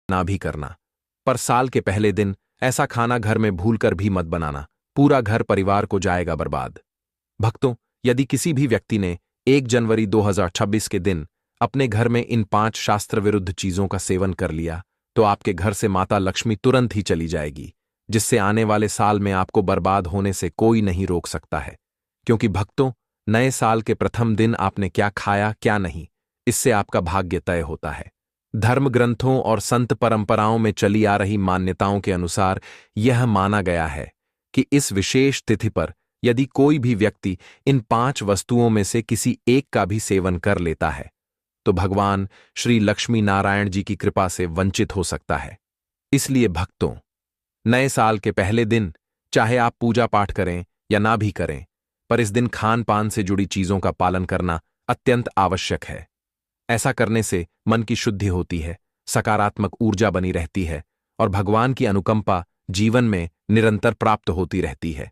ना भी करना। पर साल के पहले दिन ऐसा खाना घर में भूलकर भी मत बनाना, पूरा घर परिवार को जाएगा बर्बाद। भक्तों, यदि किसी भी व्यक्ति ने 1 जनवरी 2026 के दिन अपने घर में इन 5 शास्त्र विरुद्ध चीजों का सेवन कर लिया, तो आपके घर से माता लक्ष्मी तुरंत ही चली जाएगी, जिससे आने वाले साल में आपको बर्बाद होने से कोई नहीं रोक सकता है। क्योंकि भक्तों, नए साल के प्रथम दिन आपने क्या खाया क्या नहीं, इससे आपका भाग्य तय होता है। धर्म ग्रंथों और संत परंपराओं में चली आ रही मान्यताओं के अनुसार यह माना गया है कि इस विशेष तिथि पर यदि कोई भी व्यक्ति इन 5 वस्तुओं में से किसी एक का भी सेवन कर लेता है, तो भगवान श्री लक्ष्मी नारायण जी की कृपा से वंचित हो सकता है। इसलिए भक्तों, नए साल के पहले दिन चाहे आप पूजा पाठ करें या ना भी करें, पर इस दिन खान पान से जुड़ी चीजों का पालन करना अत्यंत आवश्यक है। ऐसा करने से मन की शुद्धि होती है, सकारात्मक ऊर्जा बनी रहती है और भगवान की अनुकंपा जीवन में निरंतर प्राप्त होती रहती है।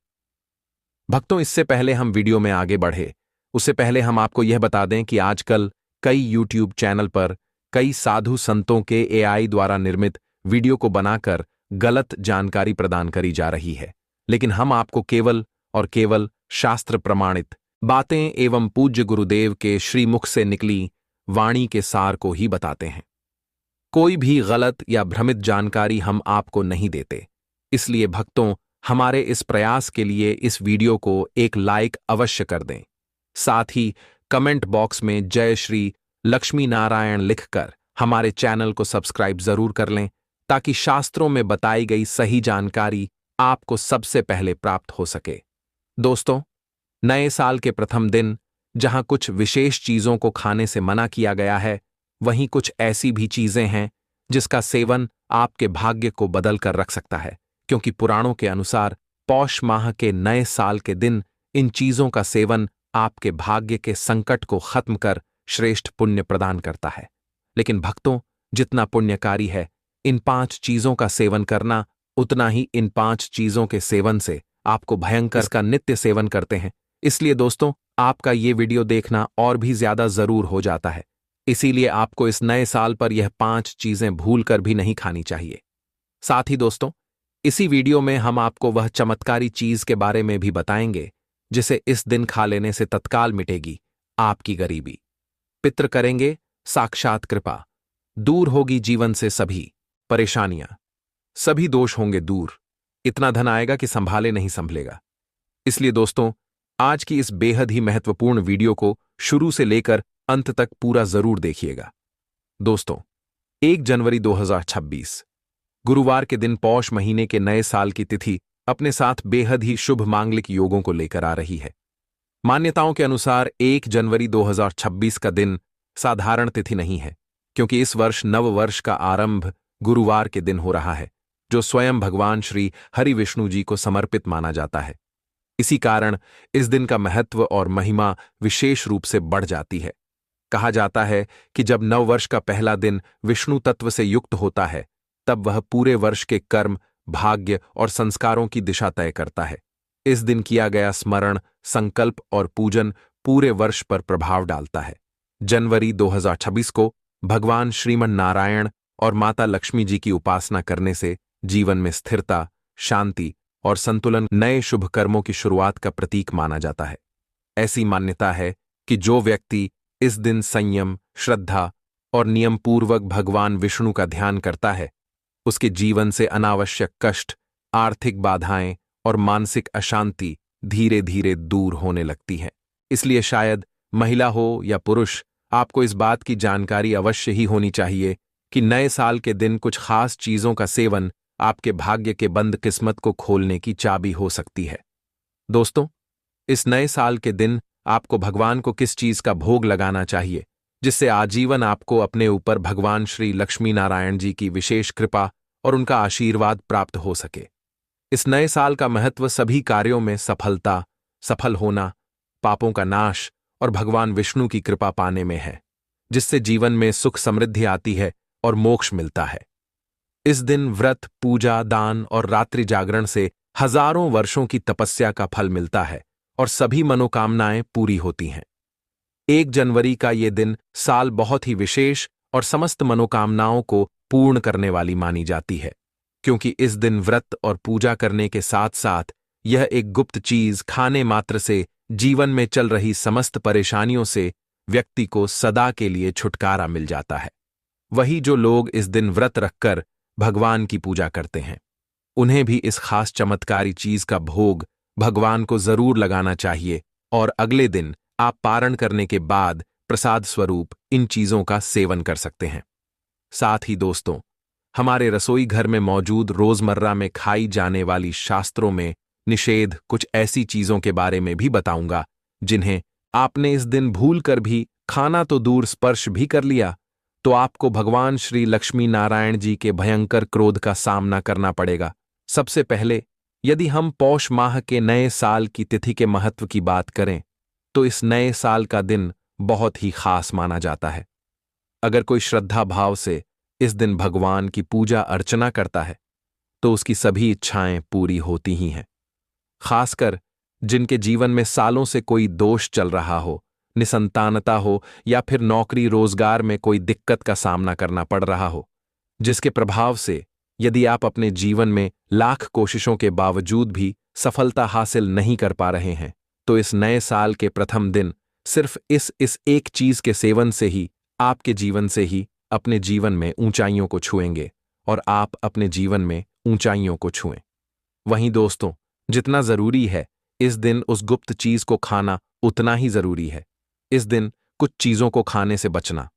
भक्तों, इससे पहले हम वीडियो में आगे बढ़े, उससे पहले हम आपको यह बता दें कि आजकल कई यूट्यूब चैनल पर कई साधु संतों के एआई द्वारा निर्मित वीडियो को बनाकर गलत जानकारी प्रदान करी जा रही है। लेकिन हम आपको केवल और केवल शास्त्र प्रमाणित बातें एवं पूज्य गुरुदेव के श्रीमुख से निकली वाणी के सार को ही बताते हैं। कोई भी गलत या भ्रमित जानकारी हम आपको नहीं देते। इसलिए भक्तों, हमारे इस प्रयास के लिए इस वीडियो को एक लाइक अवश्य कर दें। साथ ही कमेंट बॉक्स में जय श्री लक्ष्मी नारायण लिखकर हमारे चैनल को सब्सक्राइब जरूर कर लें, ताकि शास्त्रों में बताई गई सही जानकारी आपको सबसे पहले प्राप्त हो सके। दोस्तों, नए साल के प्रथम दिन जहां कुछ विशेष चीजों को खाने से मना किया गया है, वहीं कुछ ऐसी भी चीजें हैं जिसका सेवन आपके भाग्य को बदल कर रख सकता है। क्योंकि पुराणों के अनुसार पौष माह के नए साल के दिन इन चीजों का सेवन आपके भाग्य के संकट को खत्म कर श्रेष्ठ पुण्य प्रदान करता है। लेकिन भक्तों, जितना पुण्यकारी है इन 5 चीजों का सेवन करना, उतना ही इन 5 चीजों के सेवन से आपको भयंकर का नित्य सेवन करते हैं। इसलिए दोस्तों, आपका ये वीडियो देखना और भी ज्यादा जरूर हो जाता है। इसीलिए आपको इस नए साल पर यह 5 चीजें भूलकर भी नहीं खानी चाहिए। साथ ही दोस्तों, इसी वीडियो में हम आपको वह चमत्कारी चीज के बारे में भी बताएंगे जिसे इस दिन खा लेने से तत्काल मिटेगी आपकी गरीबी, पितृ करेंगे साक्षात कृपा, दूर होगी जीवन से सभी परेशानियां, सभी दोष होंगे दूर, इतना धन आएगा कि संभाले नहीं संभलेगा। इसलिए दोस्तों, आज की इस बेहद ही महत्वपूर्ण वीडियो को शुरू से लेकर अंत तक पूरा जरूर देखिएगा। दोस्तों, 1 जनवरी 2026 गुरुवार के दिन पौष महीने के नए साल की तिथि अपने साथ बेहद ही शुभ मांगलिक योगों को लेकर आ रही है। मान्यताओं के अनुसार 1 जनवरी 2026 का दिन साधारण तिथि नहीं है, क्योंकि इस वर्ष नव वर्ष का आरंभ गुरुवार के दिन हो रहा है, जो स्वयं भगवान श्री हरि विष्णु जी को समर्पित माना जाता है। इसी कारण इस दिन का महत्व और महिमा विशेष रूप से बढ़ जाती है। कहा जाता है कि जब नववर्ष का पहला दिन विष्णु तत्व से युक्त होता है, तब वह पूरे वर्ष के कर्म, भाग्य और संस्कारों की दिशा तय करता है। इस दिन किया गया स्मरण, संकल्प और पूजन पूरे वर्ष पर प्रभाव डालता है। जनवरी 2026 को भगवान श्रीमन नारायण और माता लक्ष्मी जी की उपासना करने से जीवन में स्थिरता, शांति और संतुलन, नए शुभ कर्मों की शुरुआत का प्रतीक माना जाता है। ऐसी मान्यता है कि जो व्यक्ति इस दिन संयम, श्रद्धा और नियम पूर्वक भगवान विष्णु का ध्यान करता है, उसके जीवन से अनावश्यक कष्ट, आर्थिक बाधाएं और मानसिक अशांति धीरे धीरे दूर होने लगती है। इसलिए शायद महिला हो या पुरुष, आपको इस बात की जानकारी अवश्य ही होनी चाहिए कि नए साल के दिन कुछ खास चीजों का सेवन आपके भाग्य के बंद किस्मत को खोलने की चाबी हो सकती है। दोस्तों, इस नए साल के दिन आपको भगवान को किस चीज का भोग लगाना चाहिए, जिससे आजीवन आपको अपने ऊपर भगवान श्री लक्ष्मी नारायण जी की विशेष कृपा और उनका आशीर्वाद प्राप्त हो सके। इस नए साल का महत्व सभी कार्यों में सफलता, सफल होना, पापों का नाश और भगवान विष्णु की कृपा पाने में है, जिससे जीवन में सुख समृद्धि आती है और मोक्ष मिलता है। इस दिन व्रत, पूजा, दान और रात्रि जागरण से हजारों वर्षों की तपस्या का फल मिलता है और सभी मनोकामनाएं पूरी होती हैं। 1 जनवरी का ये दिन साल बहुत ही विशेष और समस्त मनोकामनाओं को पूर्ण करने वाली मानी जाती है, क्योंकि इस दिन व्रत और पूजा करने के साथ साथ यह एक गुप्त चीज खाने मात्र से जीवन में चल रही समस्त परेशानियों से व्यक्ति को सदा के लिए छुटकारा मिल जाता है। वही जो लोग इस दिन व्रत रखकर भगवान की पूजा करते हैं, उन्हें भी इस खास चमत्कारी चीज का भोग भगवान को जरूर लगाना चाहिए और अगले दिन आप पारण करने के बाद प्रसाद स्वरूप इन चीजों का सेवन कर सकते हैं। साथ ही दोस्तों, हमारे रसोई घर में मौजूद रोजमर्रा में खाई जाने वाली शास्त्रों में निषेध कुछ ऐसी चीजों के बारे में भी बताऊंगा जिन्हें आपने इस दिन भूल कर भी खाना तो दूर स्पर्श भी कर लिया तो आपको भगवान श्री लक्ष्मी नारायण जी के भयंकर क्रोध का सामना करना पड़ेगा। सबसे पहले यदि हम पौष माह के नए साल की तिथि के महत्व की बात करें तो इस नए साल का दिन बहुत ही खास माना जाता है। अगर कोई श्रद्धा भाव से इस दिन भगवान की पूजा अर्चना करता है तो उसकी सभी इच्छाएं पूरी होती ही हैं। खासकर जिनके जीवन में सालों से कोई दोष चल रहा हो, निसंतानता हो या फिर नौकरी रोजगार में कोई दिक्कत का सामना करना पड़ रहा हो, जिसके प्रभाव से यदि आप अपने जीवन में लाख कोशिशों के बावजूद भी सफलता हासिल नहीं कर पा रहे हैं, तो इस नए साल के प्रथम दिन सिर्फ इस एक चीज के सेवन से ही आपके जीवन से ही अपने जीवन में ऊंचाइयों को छुएंगे और आप अपने जीवन में ऊंचाइयों को छुएं। वहीं दोस्तों, जितना जरूरी है इस दिन उस गुप्त चीज को खाना, उतना ही जरूरी है इस दिन कुछ चीजों को खाने से बचना।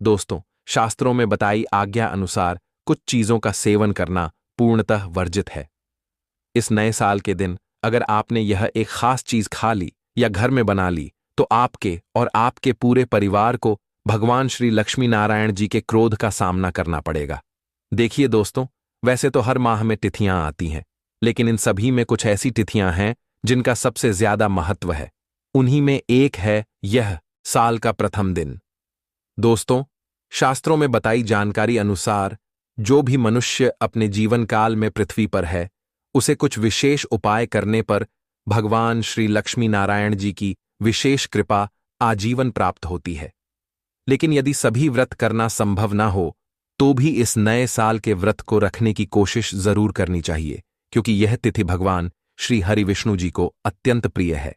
दोस्तों, शास्त्रों में बताई आज्ञा अनुसार कुछ चीजों का सेवन करना पूर्णतः वर्जित है। इस नए साल के दिन अगर आपने यह एक खास चीज खा ली या घर में बना ली तो आपके और आपके पूरे परिवार को भगवान श्री लक्ष्मी नारायण जी के क्रोध का सामना करना पड़ेगा। देखिए दोस्तों, वैसे तो हर माह में तिथियां आती हैं, लेकिन इन सभी में कुछ ऐसी तिथियां हैं जिनका सबसे ज्यादा महत्व है। उन्हीं में एक है यह साल का प्रथम दिन। दोस्तों, शास्त्रों में बताई जानकारी अनुसार जो भी मनुष्य अपने जीवन काल में पृथ्वी पर है, उसे कुछ विशेष उपाय करने पर भगवान श्री लक्ष्मी नारायण जी की विशेष कृपा आजीवन प्राप्त होती है। लेकिन यदि सभी व्रत करना संभव ना हो तो भी इस नए साल के व्रत को रखने की कोशिश जरूर करनी चाहिए, क्योंकि यह तिथि भगवान श्री हरि विष्णु जी को अत्यंत प्रिय है।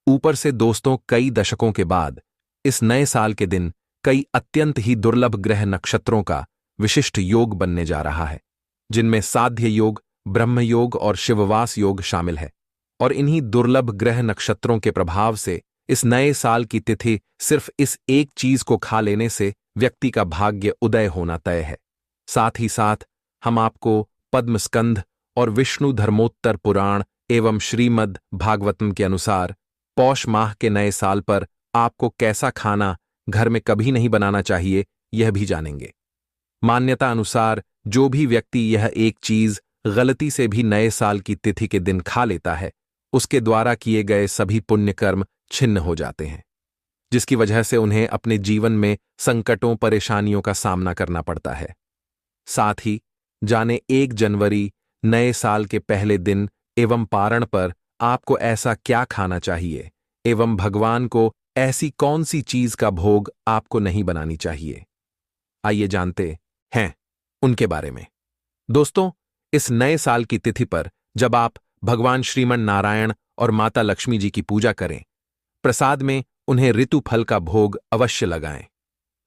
ऊपर से दोस्तों, कई दशकों के बाद इस नए साल के दिन कई अत्यंत ही दुर्लभ ग्रह नक्षत्रों का विशिष्ट योग बनने जा रहा है, जिनमें साध्य योग, ब्रह्म योग और शिववास योग शामिल है। और इन्हीं दुर्लभ ग्रह नक्षत्रों के प्रभाव से इस नए साल की तिथि सिर्फ इस एक चीज को खा लेने से व्यक्ति का भाग्य उदय होना तय है। साथ ही साथ हम आपको पद्मस्कंध और विष्णु धर्मोत्तर पुराण एवं श्रीमद् भागवतम के अनुसार पौष माह के नए साल पर आपको कैसा खाना घर में कभी नहीं बनाना चाहिए, यह भी जानेंगे। मान्यता अनुसार जो भी व्यक्ति यह एक चीज गलती से भी नए साल की तिथि के दिन खा लेता है, उसके द्वारा किए गए सभी पुण्य कर्म छिन्न हो जाते हैं, जिसकी वजह से उन्हें अपने जीवन में संकटों, परेशानियों का सामना करना पड़ता है। साथ ही जाने 1 जनवरी नए साल के पहले दिन एवं पारण पर आपको ऐसा क्या खाना चाहिए एवं भगवान को ऐसी कौन सी चीज का भोग आपको नहीं बनानी चाहिए। आइए जानते हैं उनके बारे में। दोस्तों, इस नए साल की तिथि पर जब आप भगवान श्रीमन नारायण और माता लक्ष्मी जी की पूजा करें, प्रसाद में उन्हें ऋतु फल का भोग अवश्य लगाएं।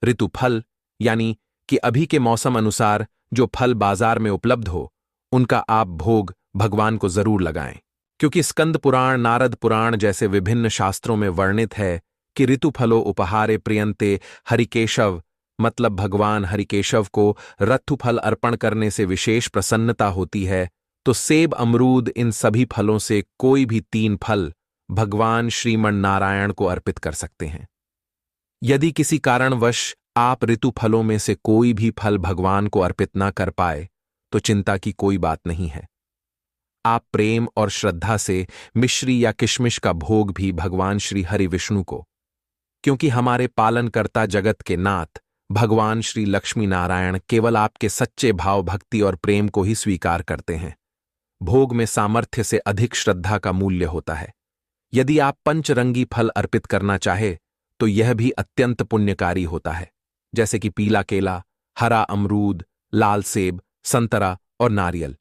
ऋतु फल यानी कि अभी के मौसम अनुसार जो फल बाजार में उपलब्ध हो, उनका आप भोग भगवान को जरूर लगाएं, क्योंकि स्कंद पुराण, नारद पुराण जैसे विभिन्न शास्त्रों में वर्णित है कि ऋतु फलो उपहारे प्रियंते हरिकेशव, मतलब भगवान हरिकेशव को रत्तु फल अर्पण करने से विशेष प्रसन्नता होती है। तो सेब, अमरूद, इन सभी फलों से कोई भी 3 फल भगवान श्रीमन नारायण को अर्पित कर सकते हैं। यदि किसी कारणवश आप ऋतु फलों में से कोई भी फल भगवान को अर्पित ना कर पाए तो चिंता की कोई बात नहीं है। आप प्रेम और श्रद्धा से मिश्री या किशमिश का भोग भी भगवान श्री हरि विष्णु को, क्योंकि हमारे पालनकर्ता जगत के नाथ भगवान श्री लक्ष्मी नारायण केवल आपके सच्चे भाव, भक्ति और प्रेम को ही स्वीकार करते हैं। भोग में सामर्थ्य से अधिक श्रद्धा का मूल्य होता है। यदि आप पंचरंगी फल अर्पित करना चाहे तो यह भी अत्यंत पुण्यकारी होता है। जैसे कि पीला केला, हरा अमरूद, लाल सेब, संतरा और नारियल।